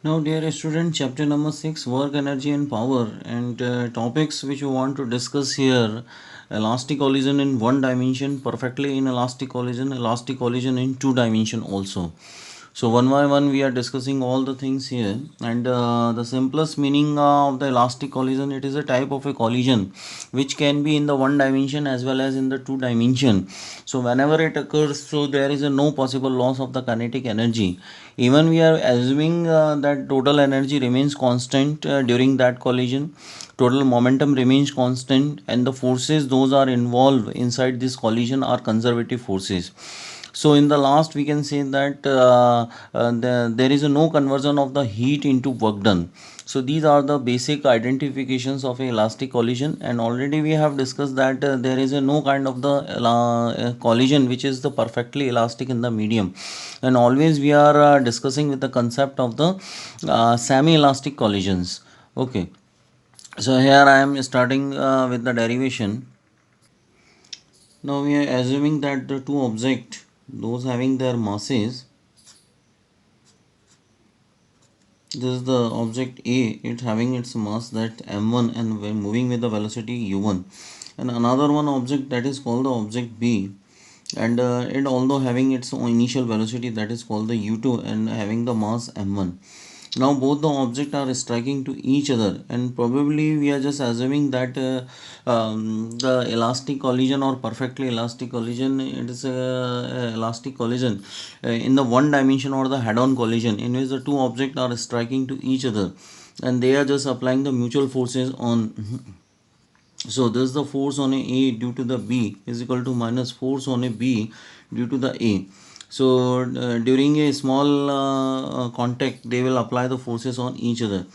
Now, dear student, chapter number 6, work, energy, and power, and topics which we want to discuss here: elastic collision in one dimension, perfectly elastic collision in two dimension also. So, one by one, we are discussing all the things here, and the simplest meaning of the elastic collision, it is a type of a collision which can be in the one dimension as well as in the two dimension. So, whenever it occurs, so there is a no possible loss of the kinetic energy. Even we are assuming that total energy remains constant during that collision, total momentum remains constant, and the forces those are involved inside this collision are conservative forces. So in the last we can say that there is a no conversion of the heat into work done. So these are the basic identifications of a elastic collision, and already we have discussed that there is a no kind of the collision which is the perfectly elastic in the medium, and always we are discussing with the concept of the semi elastic collisions. Okay, so here I am starting with the derivation. Now we are assuming that the two objects, those having their masses, this is the object A, it having its mass that m1 and we're moving with the velocity u1, and another one object that is called the object B, and it although having its own initial velocity that is called the u2 and having the mass m1. Now both the objects are striking to each other, and probably we are just assuming that the elastic collision or perfectly elastic collision, it is a elastic collision in the one dimension, or the head-on collision in which the two objects are striking to each other and they are just applying the mutual forces on. So this is the force on a due to the B is equal to minus force on a B due to the A. So during a small contact, they will apply the forces on each other,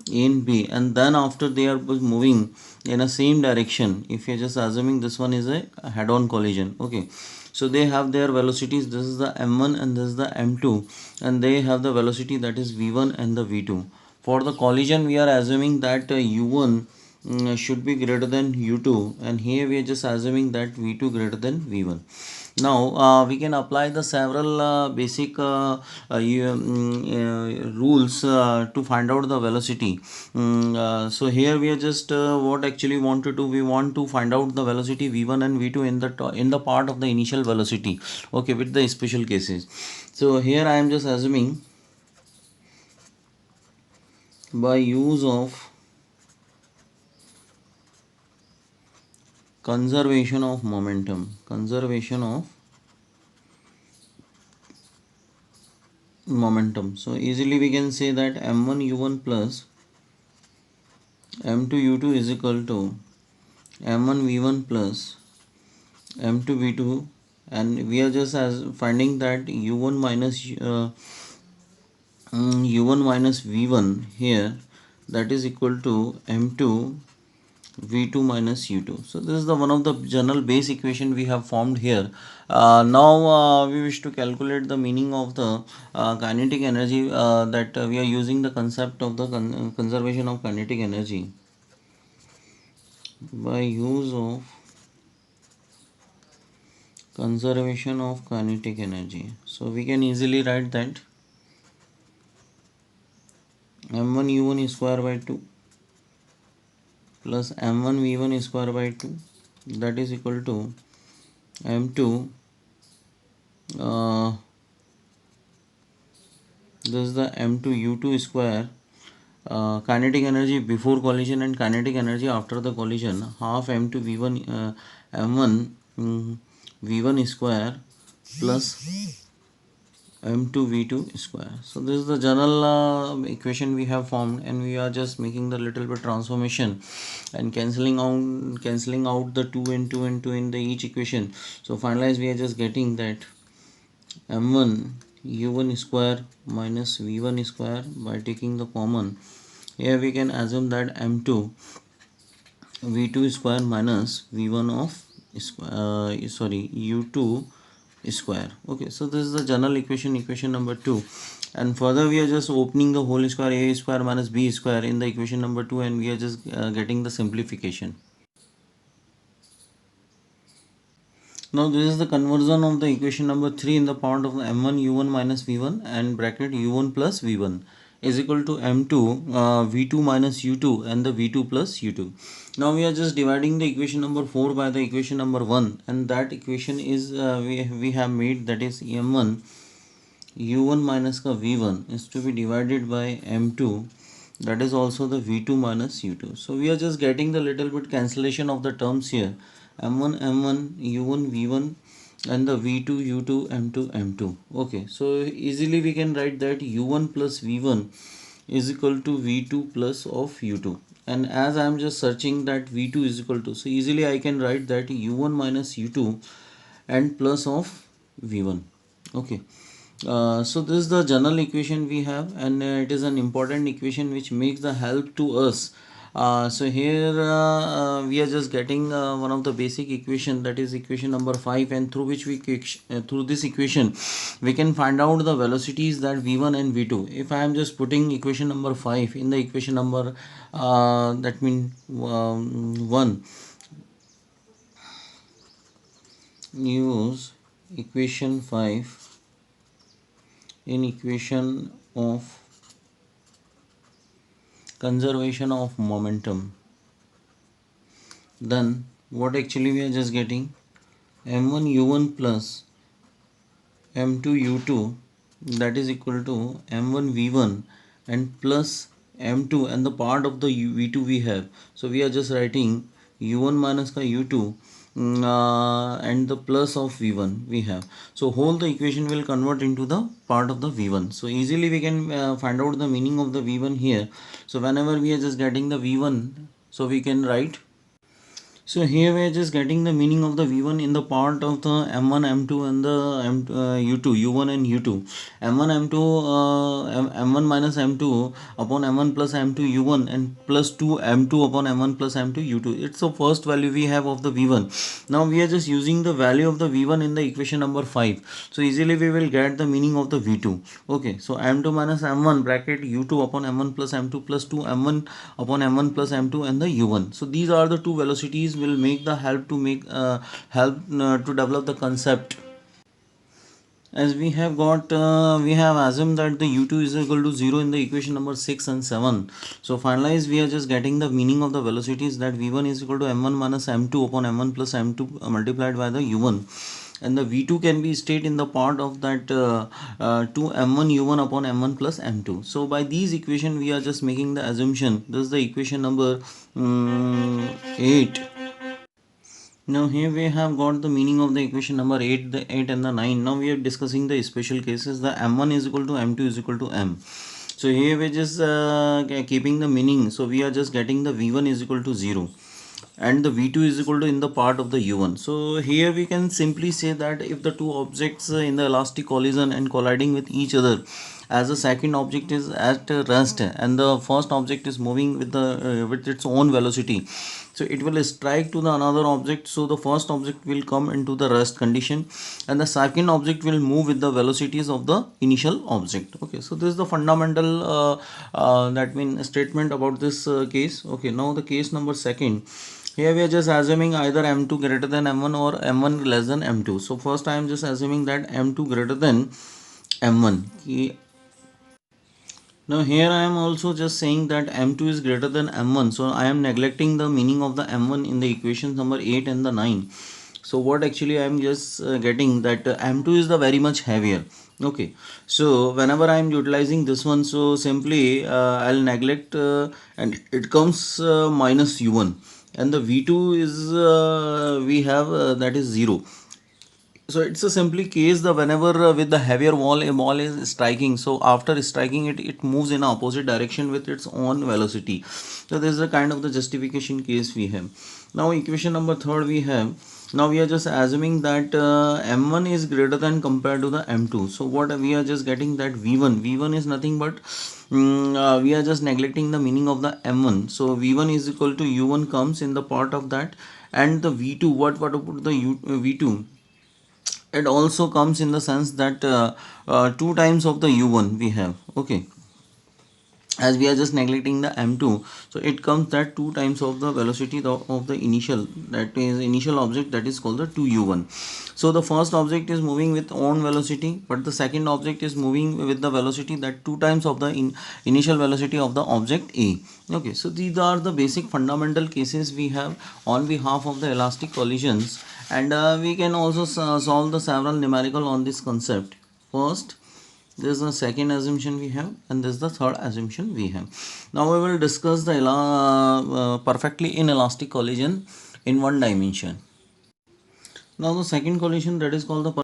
A and B, and then after they are moving in a same direction. If you're just assuming this one is a head-on collision, okay. So they have their velocities. This is the m1 and this is the m2, and they have the velocity that is v1 and the v2. For the collision, we are assuming that u1 should be greater than u2, and here we are just assuming that v2 greater than v1. Now we can apply the several basic rules to find out the velocity. So here we are just what actually want to do, we want to find out the velocity v1 and v2 in the part of the initial velocity, okay, with the special cases. So here I am just assuming by use of conservation of momentum. So easily we can say that m1 u1 plus m2 u2 is equal to m1 v1 plus m2 v2, and we are just as finding that u1 minus u1 minus v1 here, that is equal to m2 v2 minus u2. So this is the one of the general base equation we have formed here. Now we wish to calculate the meaning of the kinetic energy, that we are using the concept of the conservation of kinetic energy by use of conservation of kinetic energy. So we can easily write that m1 u1 square by 2 plus m1 v1 square by 2, that is equal to m2 this is the m2 u2 square, kinetic energy before collision and kinetic energy after the collision, half m2 v1 m1 v1 square plus m2 v2 square. So this is the general equation we have formed, and we are just making the little bit transformation and cancelling out the 2 and 2 and 2 in the each equation. So finalize we are just getting that m1 u1 square minus v1 square. By taking the common, here we can assume that m2 v2 square minus v1 of u2 square. Okay, so this is the general equation number 2, and further we are just opening the whole square, a square minus b square in the equation number 2, and we are just getting the simplification. Now this is the conversion of the equation number 3 in the part of m1 u1 minus v1 and bracket u1 plus v1 is equal to m2 v2 minus u2 and the v2 plus u2. Now we are just dividing the equation number 4 by the equation number 1, and that equation is we have made, that is m1 u1 minus ka v1 is to be divided by m2, that is also the v2 minus u2. So we are just getting the little bit cancellation of the terms here, m1 m1 u1 v1 and the v2 u2 m2 m2. Okay, so easily we can write that u1 plus v1 is equal to v2 plus of u2, and as I am just searching that v2 is equal to, so easily I can write that u1 minus u2 and plus of v1. Okay, so this is the general equation we have, and it is an important equation which makes the help to us. So here we are just getting one of the basic equation, that is equation number 5, and through which through this equation we can find out the velocities that v1 and v2. If I am just putting equation number 5 in the equation number that means 1, use equation 5 in equation of conservation of momentum, then what actually we are just getting, m1 u1 plus m2 u2, that is equal to m1 v1 and plus m2, and the part of the v2 we have, so we are just writing u1 minus ka u2, and the plus of v1 we have. So whole the equation will convert into the part of the v1. So easily we can find out the meaning of the v1 here. So whenever we are just getting the v1, so we can write, so here we are just getting the meaning of the V1 in the part of the M1, M2 and the U2, U1 and U2. M1, M2, M1 minus M2 upon M1 plus M2 U1 and plus 2 M2 upon M1 plus M2 U2. It's the first value we have of the V1. Now we are just using the value of the V1 in the equation number 5. So easily we will get the meaning of the V2. Okay, so M2 minus M1 bracket U2 upon M1 plus M2 plus 2 M1 upon M1 plus M2 and the U1. So these are the two velocities will make the help to to develop the concept. As we have got we have assumed that the u2 is equal to 0 in the equation number 6 and 7. So finalize, we are just getting the meaning of the velocities, that v1 is equal to m1 minus m2 upon m1 plus m2 multiplied by the u1, and the v2 can be stated in the part of that 2 m1 u1 upon m1 plus m2. So by these equation we are just making the assumption, this is the equation number 8. Now here we have got the meaning of the equation number 8, the 8 and the 9. Now we are discussing the special cases. The m1 is equal to m2 is equal to m. So here we are just keeping the meaning. So we are just getting the v1 is equal to 0 and the v2 is equal to in the part of the u1. So here we can simply say that if the two objects in the elastic collision and colliding with each other, as the second object is at rest and the first object is moving with its own velocity, so it will strike to the another object, so the first object will come into the rest condition and the second object will move with the velocities of the initial object. Okay, so this is the fundamental that mean statement about this case. Okay, now the case number second. Here we are just assuming either m2 greater than m1 or m1 less than m2. So first I am just assuming that m2 greater than m1. Now here I am also just saying that m2 is greater than m1. So I am neglecting the meaning of the m1 in the equations number 8 and the 9. So what actually I am just getting that m2 is the very much heavier. Okay, so whenever I am utilizing this one, so simply I'll neglect and it comes minus u1, and the v2 is we have that is 0. So it's a simply case the whenever with the heavier wall a ball is striking, so after striking it moves in opposite direction with its own velocity. So this is a kind of the justification case we have. Now equation number third we have. Now we are just assuming that m1 is greater than compared to the m2. So what we are just getting that v1 is nothing but we are just neglecting the meaning of the m1. So v1 is equal to u1 comes in the part of that, and the v2 what about the v2, it also comes in the sense that 2 times of the u1 we have. Okay, as we are just neglecting the m2, so it comes that 2 times of the velocity of the initial, that is initial object, that is called the 2u1. So the first object is moving with own velocity, but the second object is moving with the velocity that 2 times of the initial velocity of the object a. Okay, so these are the basic fundamental cases we have on behalf of the elastic collisions, and we can also solve the several numerical on this concept. First, this is the second assumption we have, and this is the third assumption we have. Now we will discuss the perfectly inelastic collision in one dimension. Now the second collision, that is called the